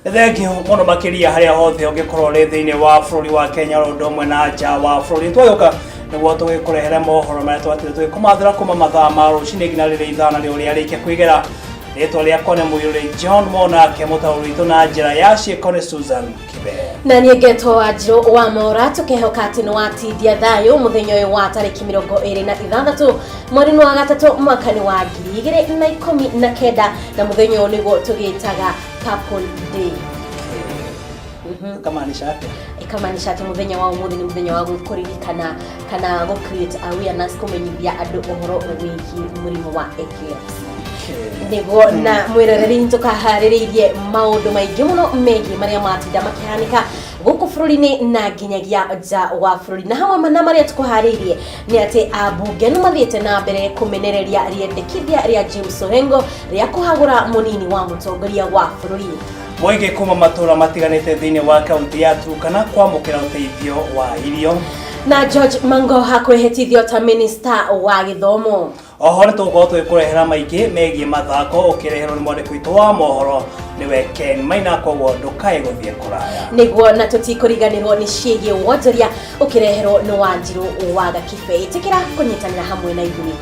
Thegi muno makiria haria hothe ungikorwo ri thiini wa bururi wa Kenya rondomwe na nja wa bururi twayoka niguo tugikurehera mohoro maria twatire tugikumathira kuma mathaa ma rucini nginya riria ithana riuria rikia kwigera ritwa riakwa ni MUIRURI JOHNMO nake mutauri witu na njira ya CIIKO Susan KIBE na nie ngetwo WANJIRU wa MWAURA tukihoka ati ni watindia thayo muthenya uyu wa tariki 26 mweri wa gatatu mwaka wa 2019 na muthenya uyu niguo tugitaga Purple Day. Ikamanisha ati muthenya wa umuthi ni muthenya wa gukuririkana kana go create awareness kumenyithia andu uhoro wiki murimo wa epilepsy. Nego na mwiroreri ntukahaririirie maundu maingi muno megi maria matinda makihanika guku bururi-ini na nginyagia nja wa bururi na hamwe na maria tukuhaririirie ni ati abunge no mathiete na mbere kumenereria riendekithia ria James Orengo ria kuhagura munini wa mutongoria wa bururi. Moige kuma matura matiganite thiini wa kaunti ya Turkana kwamukira uteithio wa irio na George Mangoha kwehitithio ta minister wa githomo. Oho ni tugukorwo tugikurehera maingi megie mathako ukireherwo ni mwandiki witu wa mohoro niwe Ken Maina koguo ndukae guthie kuraya niguo na tutikuriganirwo ni ciigie wonjoria ukireherwo ni WANJIRU wa KIBE tikira kunyitanira hamwe na iguni.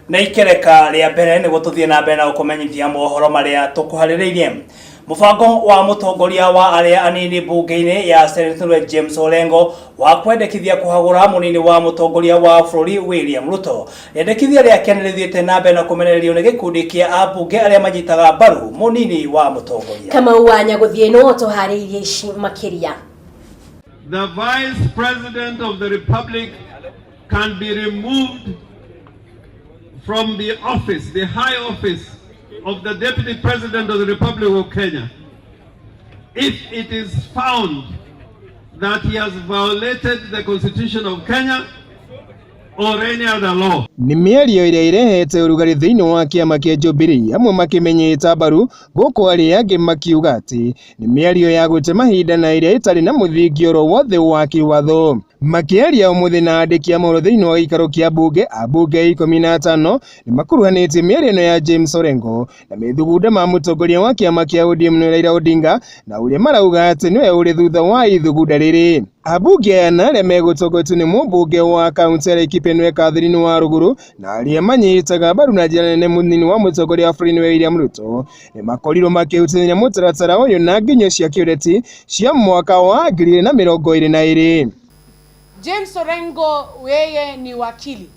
Na ikereka ria mbere niguo tuthie na mbere na gukumenyithia mohoro maria tukuhaririirie. Mubango wa mutongoria wa aria anini bunge-ini ya Senator James Orengo wa kwendekithia kuhagura munini wa mutongoria wa bururi William Ruto endekithia ria kenerithiete na mbere na kumenererio ni gikundi kia abunge aria manyitaga mbaru munini wa mutongoria. Kama uwanya guthie no tuhariirie ici makiria. The Vice President of the Republic can be removed from the office, the high office of the Deputy President of the Republic of Kenya, if it is found that he has violated the Constitution of Kenya or any other law. Ni mĩario ĩrĩa irehete ũrugarĩ thĩinĩ wa kĩama kĩa Jubilee amwe makimenyete mbaru gũkũ arĩa angĩ makiuga atĩ nĩ mĩario ya gũte mahinda na ĩrĩa ĩtarĩ na mũthingi oro wothe wa kĩwatho. Makĩaria ũmũthĩ na andĩki a mohoro thĩinĩ wa gĩikaro kĩa mbunge abunge 15 nĩ makuruhanĩtie mĩario ĩno ya James Orengo na mĩthugunda ma mũtongoria wa kĩama kĩa ODM nĩ Raila Odinga na ũrĩa marauga atĩ nĩwe ũrĩ thutha wa ithugunda rĩrĩ. Abunge aya arĩa megũtongotio nĩ mũmbunge wa kaunti ya Laikipia nĩwe Catherine wa Ruguru na arĩa manyitaga mbaru na njĩra nene munini wa mũtongoria wa bũrũri William Ruto nĩ makorirwo makĩhutania mũtaratara ũyũ na nginyo cia kĩũteti cia mwaka wa 2022. James Orengo yeye ni wakili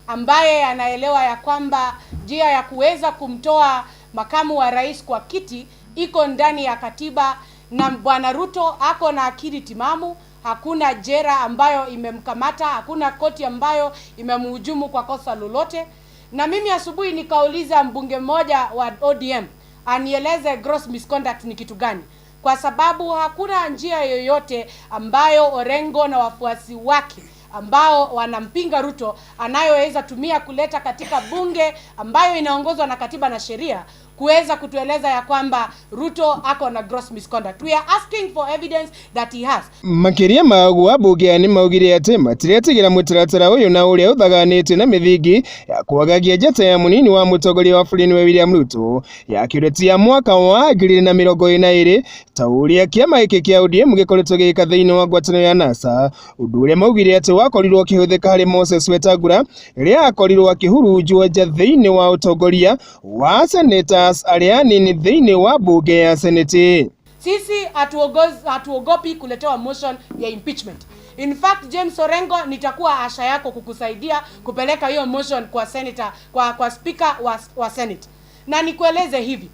ambaye anaelewa ya kwamba njia ya kuweza kumtoa makamu wa rais kwa kiti iko ndani ya katiba na Bwana Ruto ako na akili timamu. Hakuna jera ambayo imemkamata, hakuna koti ambayo imemhujumu kwa kosa lolote. Na mimi asubuhi nikauliza mbunge mmoja wa ODM anieleze gross misconduct ni kitu gani, kwa sababu hakuna njia yoyote ambayo Orengo na wafuasi wake ambao wanampinga Ruto anayoweza tumia kuleta katika bunge ambayo inaongozwa na katiba na sheria kuweza kutueleza ya kwamba Ruto ako na gross misconduct. We are asking for evidence that he has. Makiria maguo abunge ni maugire ati matiretigĩra mũtaratara ũyũ na ũrĩa ũthaganĩtio na mĩthingi ya kuagagia njata ya munini wa mũtongoria wa bũrũri William Ruto ya kĩũteti ya mwaka wa 2022 ta ũrĩa kĩama gĩkĩ kĩa ODM gĩkoretwo gĩka thĩinĩ wa ngwatanĩro ya NASA, ũndũ ũrĩa maugire ati wakorirwo ũkĩhũthĩka harĩ Moses Wetangula rĩrĩa akorirwo akĩhurunjwo nja thĩinĩ wa ũtongoria wa Senators arĩa anini thĩinĩ wa bunge ya Senate. Sisi hatuogopi kuletewa motion ya impeachment. In fact, James Orengo, nitakuwa asha yako kukusaidia kupeleka hiyo motion kwa senator, kwa speaker wa Senate. Na nikueleze hivi,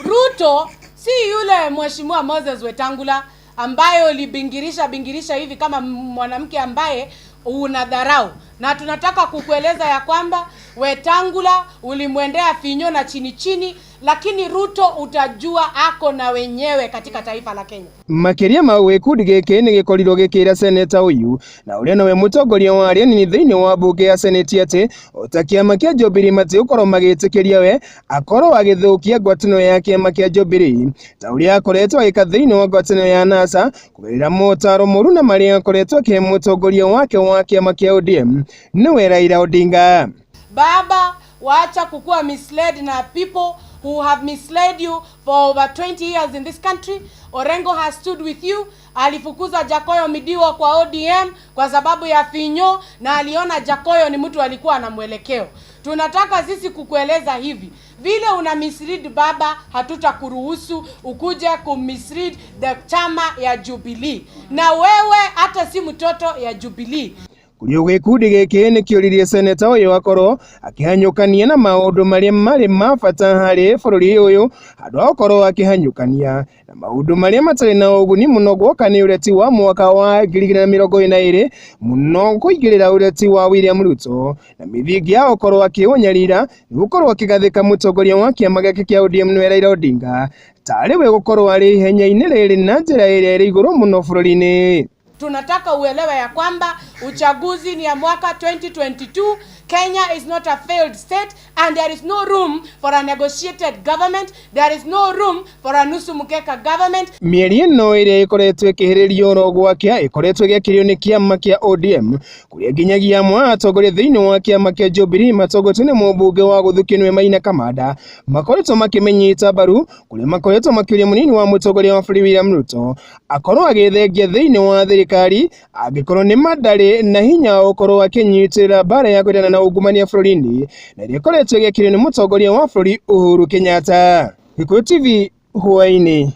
Ruto si yule mheshimiwa Moses Wetangula ambaye ulibingirisha hivi kama mwanamke ambaye unadharau. Na tunataka kukueleza ya kwamba Wetangula ulimwendea finyo na chini lakini Ruto utajua ako na wenyewe katika taifa la Kenya. Makiria mau gikundi giki ni gikorirwo gikira seneta uyu na uria nawe mutongoria wa aria nini thiini wa bunge ya seneti ati utakiama kia Jubilee mati ukorwo magitikiria we akorwo agithukia ngwatano ya kiama kia Jubilee ta uria akoretwo agika thiini wa ngwatano ya NASA kugerera motaro moru na maria akoretwo ke mutongoria wake wa kiama kia ODM niwe Raila Odinga. Baba, waacha kukua misled na people who have misled you for over 20 years in this country. Orengo has stood with you. Alifukuza Jakoyo Midiwa kwa ODM kwa sababu ya finyo na aliona Jakoyo ni mtu alikuwa na mwelekeo. Tunataka sisi kukueleza hivi, vile una mislead baba, hatutakuruhusu ukuje kumislead the chama ya Jubilee. Na wewe hata si mtoto ya Jubilee. Kurio gikundi giki ni kioririe seneta uyu akorwo akihanyukania na maundu maria mari mabata hari bururi uyu andu akorwo akihanyukania na maundu maria matari na uguni muno gwoka ni ureti wa mwaka wa 2022 muno kuigirira ureti wa William Ruto na mithingi ya akorwo akiunyarira ni gukorwo akigathika mutongoria wa kiama giki kia ODM ni Raila Odinga tari we gukorwo ari ihenya-ini riri na njira iria iri iguru muno bururi-ini. Tunataka uelewe ya kwamba uchaguzi ni ya mwaka 2022. Kenya is not a failed state and there is no room for a negotiated government. There is no room for a nusu mkeka government. Mieri ino iria ikoretwo ikihiririo ro gwakia ikoretwo igikirio ni kiama kia ODM kuria nginyagia amwe atongoria thiini wa kiama kia Jubilee matongotio ni mubunge wa guthukinwe Maina Kamanda makoretwo makimenyita baru kuria makoretwo makiuria munini wa mutongoria wa bũrũri William Ruto akorwo agithengia thiini wa thirikari angikorwo ni madari na hinya ukorwo akinyitira bara ya kwendana na ungumania bũrũri-ini na iria ikoretwo igikirio ni mutongoria wa bũrũri Uhuru Kenyatta. Gikuyu TV Hwa-Ini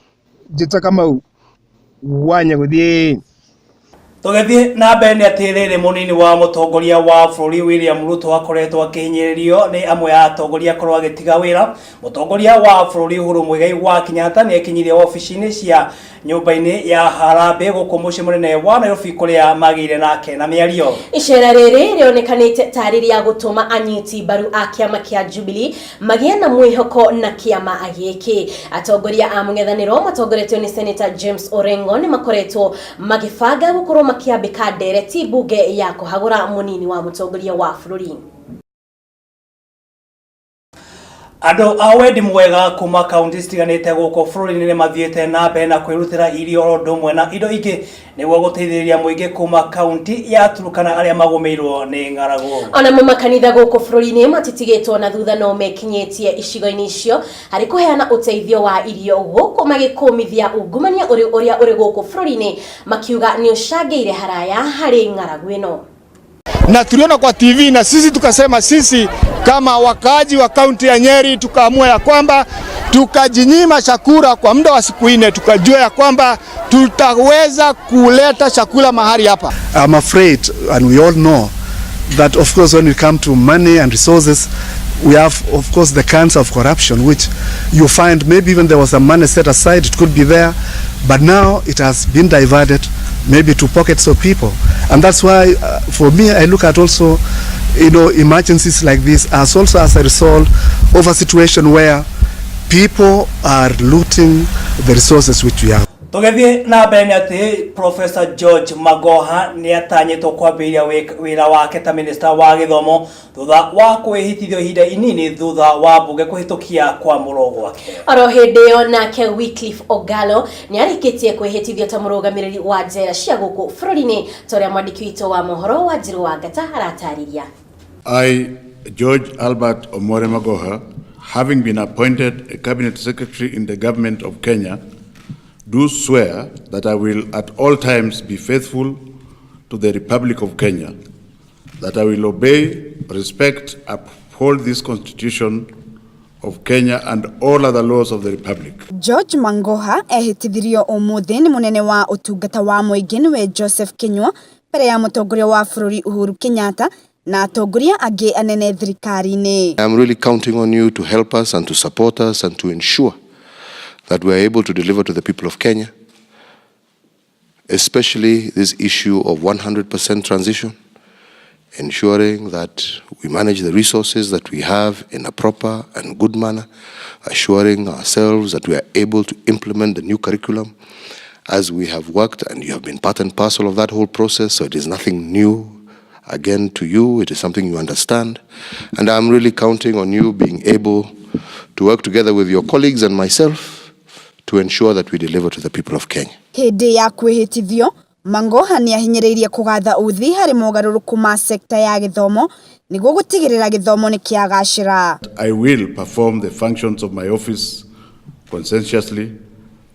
Njĩta Kamau Wanyaguthie. Tugethie na mbere atiriri munini wa mutongoria wa bũrũri William Ruto akoretwo akinyiririo ni amwe ya atongoria akorwo agitiga wira. Mutongoria wa bũrũri Uhuru Muigai wa Kenyatta ni akinyirie ofici-ini cia nyumba-ini ya Harambe guku mucii munene wa Nairobi kuria magire nake na miario. Icera riri rionekanite tariri ya gutuma anyiti baru a kiama kia Jubilee magie na mwihoko na kiama agiki. Atongoria a mung'ethaniro matongoretio ni Senator James Orengo ni makoretwo magifanga gukorwo makiambika ndereti bunge ya kuhagura munini wa mutongoria wa bũrũri. Andu a wendi mwega kuma kaunti citiganite guku bũrũri-inĩ ni mathiĩte na mbere na kwĩrutĩra irio ndũmwe na indo ingĩ nĩguo gũteithĩrĩria mũingĩ kuma kaunti ya Turkana arĩa magũmĩirwo nĩ ng'aragu. Ona makanitha guku bũrũri-inĩ matitigĩtwo na thutha no mekinyĩtie icigo-inĩ icio harĩ kũheana ũteithio wa irio gũkũ magĩkũmithia ungumania ũrĩa ũrĩ gũkũ bũrũri-inĩ makiuga nĩ ũcangĩire haraya harĩ ng'aragu ĩno. Na tuliona kwa TV na sisi tukasema sisi kama wakaaji wa kaunti ya Nyeri tukaamua ya kwamba tukajinyima chakula kwa muda wa siku 4, tukajua ya kwamba tutaweza kuleta chakula mahali hapa. I'm afraid, and we all know that of course when it comes to money and resources, we have of course the cancer of corruption, which you find maybe even there was some money set aside, it could be there, but now it has been diverted maybe to pockets of people. And that's why for me I look at also, you know, emergencies like this as also as a result of a situation where people are looting the resources which we have. Tugethie na mbere ni ati Professor George Magoha ni atanyitwo kwambĩrĩria wĩra wake ta minister wa gĩthomo thutha wa kwĩhitithio ihinda inini thutha wa bunge kũhĩtũkia kwa mũro gwake. Oro hĩndĩ ĩyo nake Wycliffe Ogalo ni arĩkĩtie kwĩhĩtithio ta mũrũgamĩrĩri wa njera cia gũkũ bũrũri-inĩ ta ũrĩa mwandĩki witũ wa Mohoro WANJIRU wa Ngata aratarĩria. I, George Albert Omore Magoha, having been appointed a cabinet secretary in the government of Kenya, do swear that I will at all times be faithful to the Republic of Kenya, that I will obey, respect, uphold this Constitution of Kenya and all other laws of the Republic. George Mangoha ehitithirio umuthi ni munene wa utungata wa muingi niwe Joseph Kinyua mbere ya mutongoria wa bũrũri Uhuru Kenyatta na atongoria angi anene thirikari-ini. I'm really counting on you to help us and to support us and to ensure that we are able to deliver to the people of Kenya, especially this issue of 100% transition, ensuring that we manage the resources that we have in a proper and good manner, assuring ourselves that we are able to implement the new curriculum as we have worked, and you have been part and parcel of that whole process, so it is nothing new again to you, it is something you understand, and I'm really counting on you being able to work together with your colleagues and myself to ensure that we deliver to the people of Kenya. Hindi ya kwihitithio Mangoha ni ahinyiriirie kugatha uthi hari mogaruruku ma sekta ya githomo niguo gutigirira githomo ni kiagacira. I will perform the functions of my office conscientiously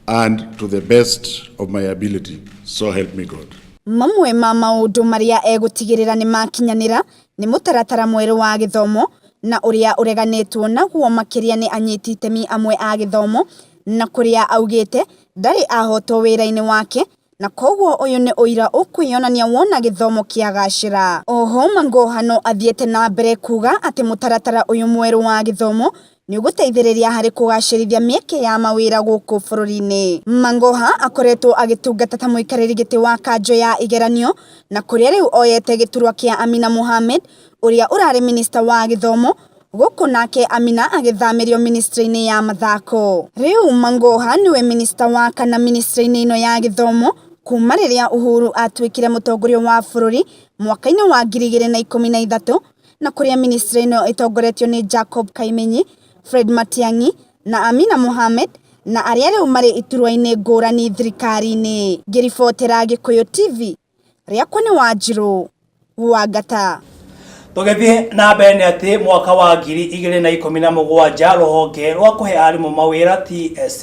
and to the best of my ability, so help me God. Mamwe ma maundu maria egutigirira ni makinyanira ni mutaratara mweru wa githomo na uria ureganetwo naguo makiria ni anyiti itemi amwe a githomo na kuria augite ndari ahoto wira-ini wake na koguo uyu ni uira ukwionania wona githomo kiagacira. Oho Mangoha no athiete na mbere kuga ati mutaratara uyu mweru wa githomo ni uguteithiriria hari kugacirithia mieke ya mawira guku bururi-ini. Mangoha akoretwo agitungata ta muikariri giti wa kanjo ya igeranio na kuria riu oyete giturwa kia Amina Mohamed uria urari minister wa githomo guku nake Amina agithamirio ministry-ini ya mathako. Riu Mangoha niwe minister wa kana ministry-ini ino ya githomo kuma riria Uhuru atwikire mutongoria wa bururi mwaka-ini wa 2013 na kuria ministry ino itongoretio ni Jacob Kaimenyi, Fred Matiang'i na Amina Mohamed na aria riu mari iturwa-ini ngurani thirikari-ini. Ngiribotera Gikuyu TV riakwa ni Wanjiru Wangata. Tugethie na mbere ati mwaka wa 2017 ruhonge rwa kuhe arimu mawira TSC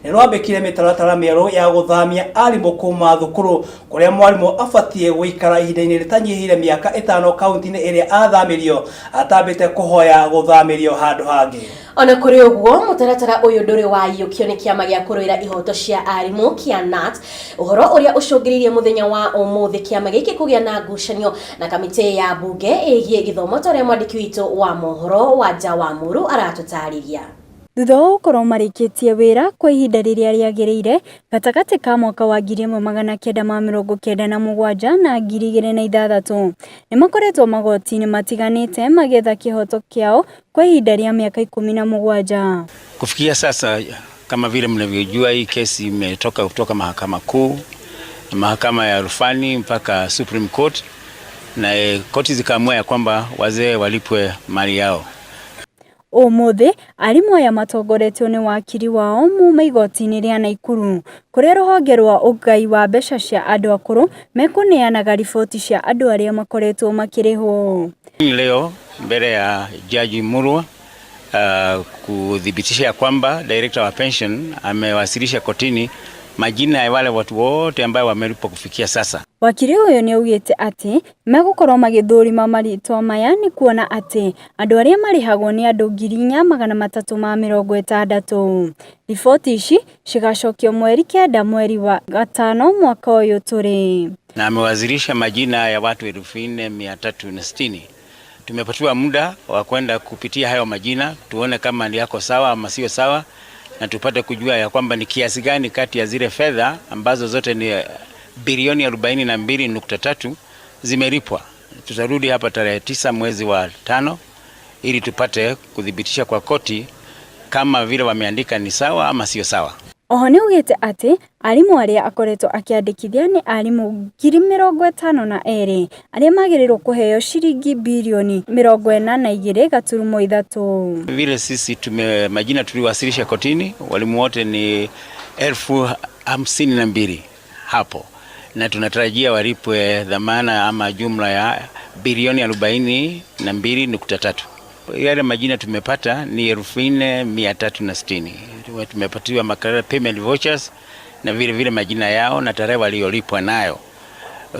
ni rwambikire mitaratara mieru ya guthamia arimu kuma thukuru kuria mwarimu afatie guikara ihinda-ini ritanyihire miaka 5 kaunti-ini iria athamirio atambite kuhoya guthamirio handu hangi. Ona kuri uguo mutaratara uyu nduri waiyukio ni kiama gia kuruira ihoto cia arimu kia NAT uhoro uria ucungiririe muthenya wa umuthi kiama giki kugia na ngucanio na kamiti ya bunge igie githomo toria mwandiki witu wa Mohoro WANJIRU aratutariria. Thutha wa gukorwo marikitie wira kwa ihinda riria riagiriire gatagati ka mwaka wa 1997 na 2006 ni makoretwo magoti-ini matiganite magetha kihoto kiao kwa ihinda ria miaka 17. Kufikia sasa, kama vile mnavyojua, hii kesi imetoka kutoka mahakama kuu, mahakama ya rufani mpaka Supreme Court, na koti zikaamua ya kwamba wazee walipwe mali yao. Umuthi arimu aya matongoretio ni wakiri wao mume igoti-ini ria Naikuru kuria ruhonge rwa ugai wa mbeca cia andu akuru mekuneanaga riboti cia andu aria makoretwo makirihwo. Leo mbele ya Jaji Murwa kudhibitisha kwamba director wa pension amewasilisha kotini majina ya wale watu wote ambao wamelipwa kufikia sasa. Wakiri uyu ni ugite ati megukorwo magithurima maritwa maya ni kuona ati andu aria marihagwo ni andu 4,360. Riboti ici cigacokio mweri 9 mweri wa 5 mwaka uyu turi. Na amewasilisha majina ya watu 4,360. Tumepatiwa muda wa kwenda kupitia hayo majina tuone kama ni yako sawa ama sio sawa, na tupate kujua ya kwamba ni kiasi gani kati ya zile fedha ambazo zote ni bilioni 42.3 zimelipwa. Tutarudi hapa tarehe 9 mwezi wa 5 ili tupate kudhibitisha kwa koti kama vile wameandika ni sawa ama sio sawa. Oho ni ugite ati arimu aria akoretwo akiandikithia ni arimu 52,000 aria magirirwo kuheo shilingi bilioni 82.3. Vile sisi majina tuliwasilisha kotini, walimu wote ni 52,000 hapo, na tunatarajia walipwe dhamana ama jumla ya bilioni 42.3. Yale majina tumepata ni 4,360. Tumepatiwa makarara payment vouchers na vile majina yao na tarehe waliolipwa nayo.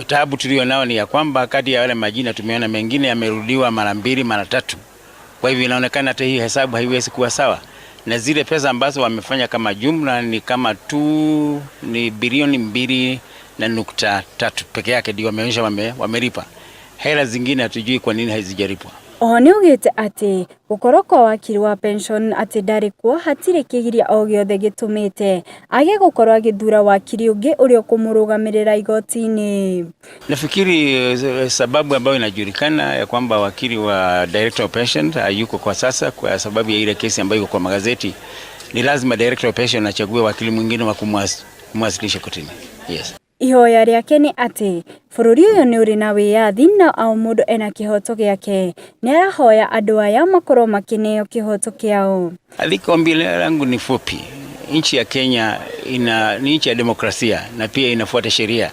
Taabu tulio nao ni ya kwamba kati ya wale majina tumeona mengine yamerudiwa mara 2 mara 3. Kwa hivyo inaonekana hata hii hesabu haiwezi kuwa sawa. Na zile pesa ambazo wamefanya kama jumla ni kama ni bilioni 2.3 peke yake ndio wameonyesha wamelipa. Hela zingine hatujui kwa nini hazijalipwa. Oho niugite ati gukorwo kwa wakiri wa pension ati ndari kuo hatire kigiria o giothe gitumite age gukorwo agithura wakiri ungi urio kumurugamirira igoti-ini. Nafikiri sababu ambayo inajulikana ya kwamba wakili wa director of pension hayuko kwa sasa kwa sababu ya ile kesi ambayo iko kwa magazeti, ni lazima director of pension achague wakili mwingine wa kumwasilisha kotini. Yes. Ihoya riake ni ati bururi uyu ni uri na wiyathi na au mundu ena kihoto giake ni arahoya andu aya makorwo makineo kihoto kiao. Ombi langu ni fupi. Nchi ya Kenya ni nchi ya demokrasia na pia inafuata sheria.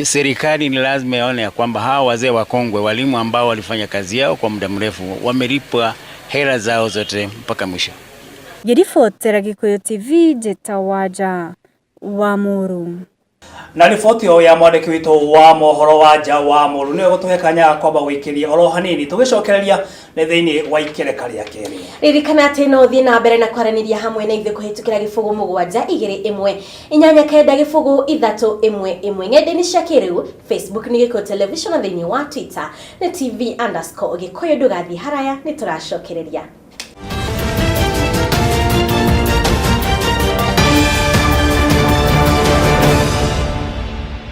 Serikali ni lazima ione ya kwamba hawa wazee wakongwe, walimu ambao walifanya kazi yao kwa muda mrefu, wamelipwa hela zao zote mpaka mwisho. Girifotera Gikuyu TV Jetawaja Wamuru. Na riboti ya mwandiki witu wa mohoro wanja wa muru niwe gutuhekanya kwamba wikiria oro hanini tugicokereria ne thiini wa ikereka ria keri. Ririkana ati no thie na mbere na kwaraniria hamwe na ithuĩ kuhitukira gibugu 729 inyanya kenda gibugu 311 ng'enda-inĩ cia kĩrĩu Facebook ni Gikuyu Television na thiini wa Twitter na TV_Gikuyu. Ndugathie haraya ni turacokereria.